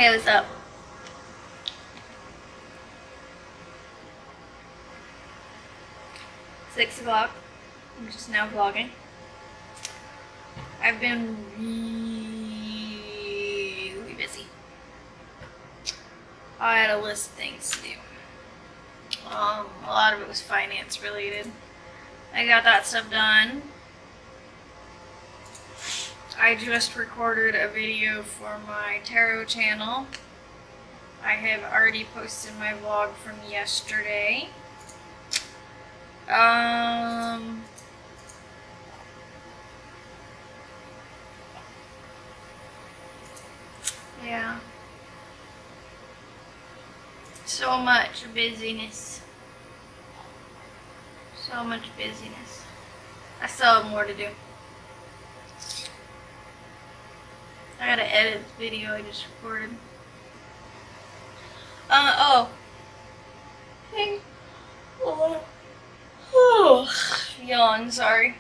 Hey, what's up? 6 o'clock. I'm just now vlogging. I've been really busy. I had a list of things to do. A lot of it was finance related. I got that stuff done. I just recorded a video for my tarot channel. I have already posted my vlog from yesterday. Yeah. So much busyness. So much busyness. I still have more to do. I gotta edit this video I just recorded. Oh. Hey. Oh. Yawn, sorry.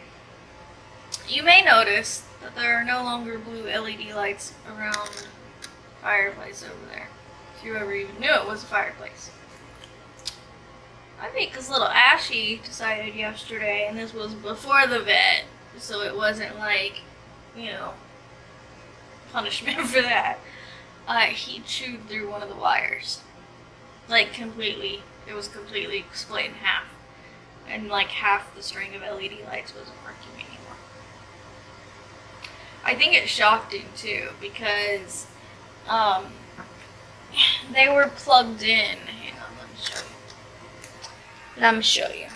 You may notice that there are no longer blue LED lights around the fireplace over there. If you ever even knew it was a fireplace. I think because little Ashy decided yesterday, and this was before the vet, so it wasn't like, punishment for that. He chewed through one of the wires. Like completely. It was completely split in half. And like half the string of LED lights wasn't working anymore. I think it shocked him too because they were plugged in. Hang on, let me show you. Let me show you.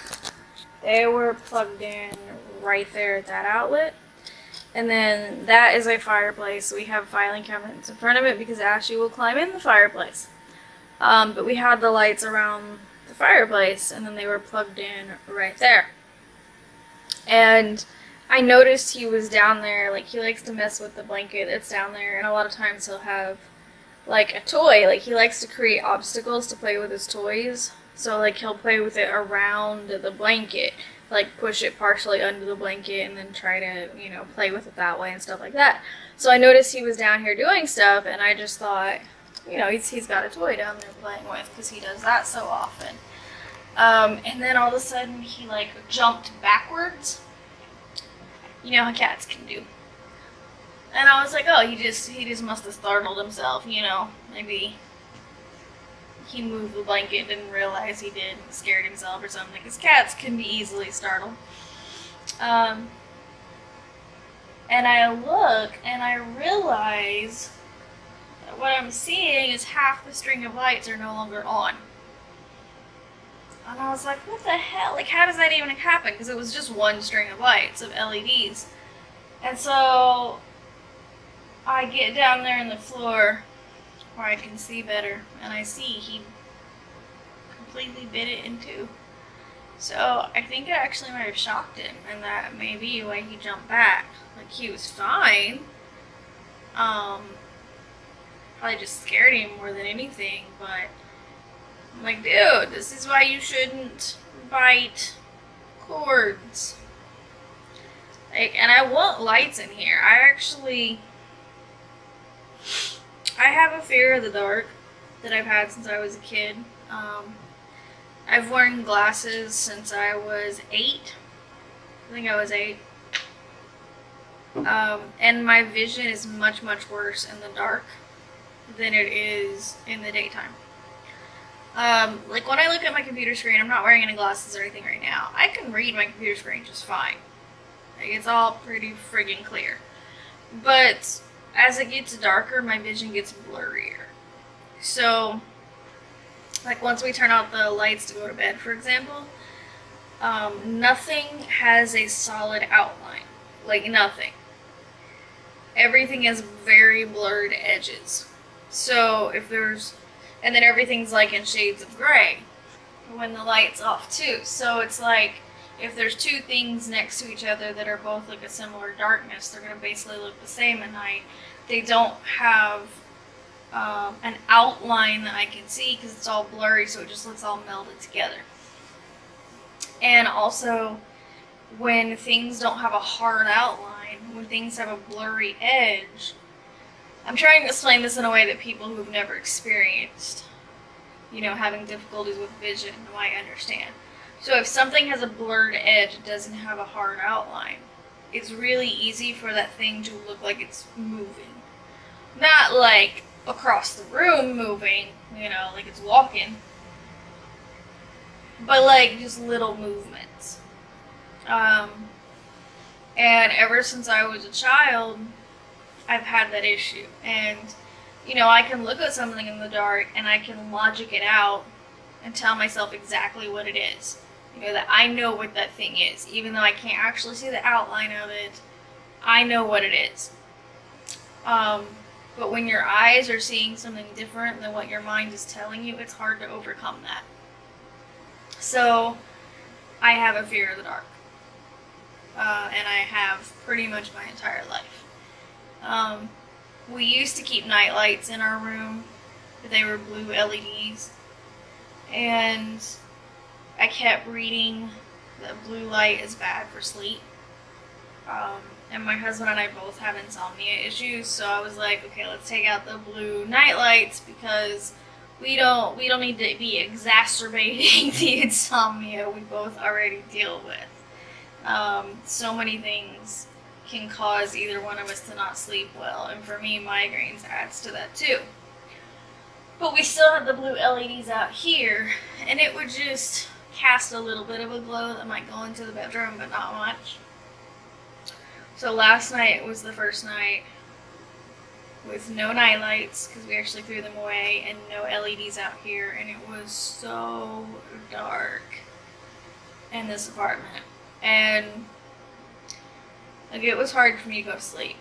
They were plugged in right there at that outlet. And then that is a fireplace. We have filing cabinets in front of it because Ashley will climb in the fireplace. But we had the lights around the fireplace, and then they were plugged in right there. And I noticed he was down there, like he likes to mess with the blanket that's down there, and a lot of times he'll have like a toy, like he likes to create obstacles to play with his toys. So like he'll play with it around the blanket, like push it partially under the blanket and then try to, play with it that way and stuff like that. So I noticed he was down here doing stuff, and I just thought, he's got a toy down there playing with because he does that so often. And then all of a sudden he like jumped backwards. You know how cats can do. And I was like, oh, he just must have startled himself, maybe he moved the blanket, didn't realize he did, scared himself or something, because cats can be easily startled. And I look and I realize that what I'm seeing is half the string of lights are no longer on. And I was like, what the hell? Like, how does that even happen? Because it was just one string of lights, of LEDs. And so I get down there in the floor where I can see better, and I see he completely bit it in two. So I think it actually might have shocked him, and that may be why he jumped back. Like, he was fine. Probably just scared him more than anything, but I'm like, dude, this is why you shouldn't bite cords. Like, and I want lights in here. I have a fear of the dark that I've had since I was a kid. I've worn glasses since I was 8. I think I was 8. And my vision is much, much worse in the dark than it is in the daytime. Like when I look at my computer screen, I'm not wearing any glasses or anything right now. I can read my computer screen just fine. Like, it's all pretty friggin' clear. But as it gets darker, my vision gets blurrier. So, like once we turn out the lights to go to bed, for example, nothing has a solid outline. Like, nothing. Everything has very blurred edges. So and then everything's like in shades of gray when the light's off too. So it's like, if there's two things next to each other that are both like a similar darkness, they're going to basically look the same at night. They don't have an outline that I can see because it's all blurry, so it just looks all melded together. And also, when things don't have a hard outline, when things have a blurry edge, I'm trying to explain this in a way that people who've never experienced, having difficulties with vision might understand. So if something has a blurred edge, it doesn't have a hard outline, it's really easy for that thing to look like it's moving. Not like across the room moving, like it's walking, but like just little movements. And ever since I was a child, I've had that issue. And, I can look at something in the dark and I can logic it out and tell myself exactly what it is. That I know what that thing is. Even though I can't actually see the outline of it, I know what it is. But when your eyes are seeing something different than what your mind is telling you, it's hard to overcome that. So, I have a fear of the dark. And I have pretty much my entire life. We used to keep night lights in our room, but they were blue LEDs. And I kept reading that blue light is bad for sleep. And my husband and I both have insomnia issues, so I was like, okay, let's take out the blue night lights because we don't need to be exacerbating the insomnia we both already deal with. So many things can cause either one of us to not sleep well, and for me, migraines adds to that too. But we still had the blue LEDs out here, and it would just cast a little bit of a glow that might go into the bedroom, but not much. So last night was the first night with no night lights, because we actually threw them away, and no LEDs out here, and it was so dark in this apartment. And like, it was hard for me to go to sleep.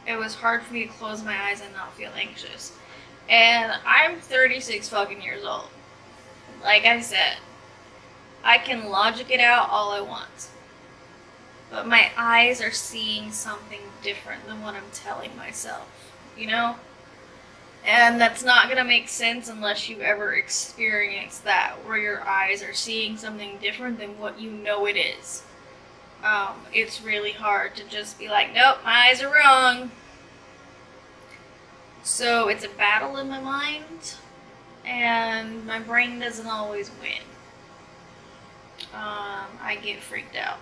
It was hard for me to close my eyes and not feel anxious. And I'm 36 fucking years old. Like I said, I can logic it out all I want. But my eyes are seeing something different than what I'm telling myself, And that's not going to make sense unless you ever experience that, where your eyes are seeing something different than what you know it is. It's really hard to just be like, nope, my eyes are wrong. So it's a battle in my mind, and my brain doesn't always win. I get freaked out.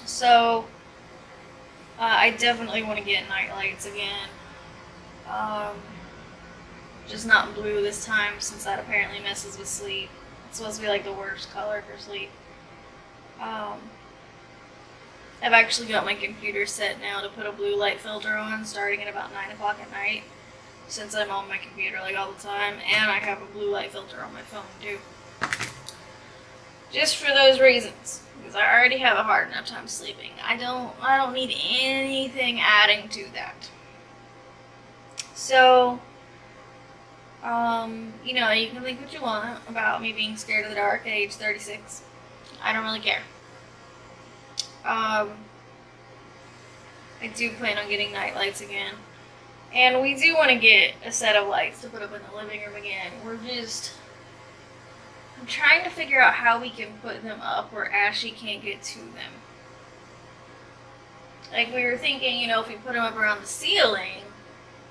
So, I definitely want to get night lights again. Just not blue this time, since that apparently messes with sleep. It's supposed to be like the worst color for sleep. I've actually got my computer set now to put a blue light filter on starting at about 9 o'clock at night, since I'm on my computer like all the time, and I have a blue light filter on my phone too. Just for those reasons, because I already have a hard enough time sleeping. I don't need anything adding to that. So, you can think what you want about me being scared of the dark at age 36. I don't really care. I do plan on getting night lights again. And we do want to get a set of lights to put up in the living room again. I'm trying to figure out how we can put them up where Ashley can't get to them. Like, we were thinking, if we put them up around the ceiling,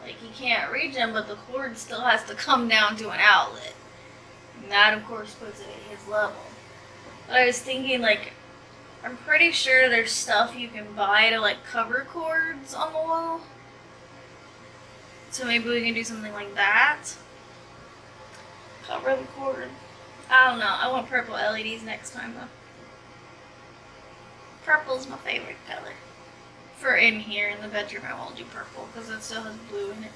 like, he can't reach them, but the cord still has to come down to an outlet. And that, of course, puts it at his level. But I was thinking, like, I'm pretty sure there's stuff you can buy to, like, cover cords on the wall. So maybe we can do something like that. Cover the cord. I don't know. I want purple LEDs next time, though. Purple's my favorite color. For in here in the bedroom, I won't do purple because it still has blue in it.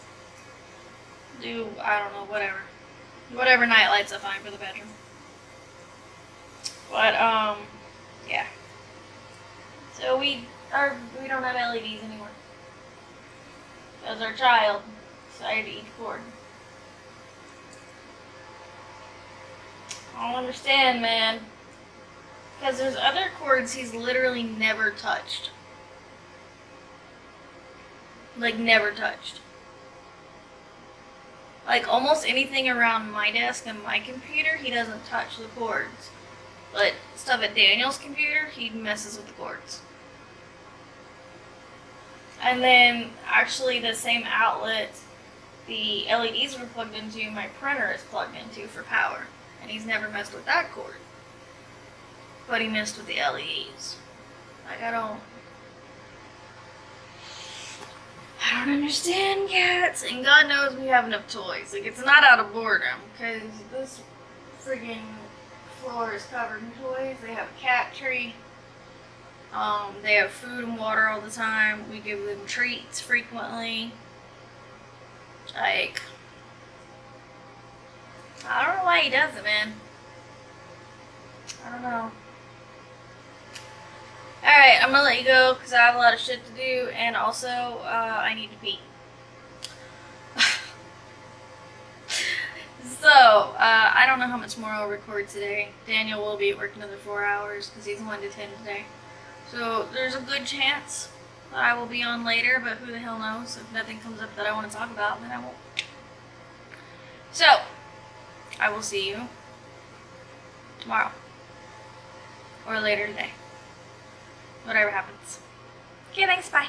I don't know, whatever. Whatever night lights I find for the bedroom. But, yeah. So we don't have LEDs anymore. Because our child decided to eat cord. I don't understand, man. Because there's other cords he's literally never touched. Like, never touched. Like, almost anything around my desk and my computer, he doesn't touch the cords. But stuff at Daniel's computer, he messes with the cords. And then actually the same outlet the LEDs were plugged into, my printer is plugged into for power. And he's never messed with that cord. But he messed with the LEDs. Like, I don't understand cats. And God knows we have enough toys. Like, it's not out of boredom. Because this friggin' floor is covered in toys. They have a cat tree. They have food and water all the time. We give them treats frequently. Like, I don't know why he does it, man. I don't know. Alright, I'm gonna let you go because I have a lot of shit to do, and also, I need to pee. So, I don't know how much more I'll record today. Daniel will be at work another 4 hours because he's 1 to 10 today. So, there's a good chance that I will be on later, but who the hell knows? If nothing comes up that I want to talk about, then I won't. So, I will see you tomorrow. Or later today. Whatever happens. Okay, thanks, bye.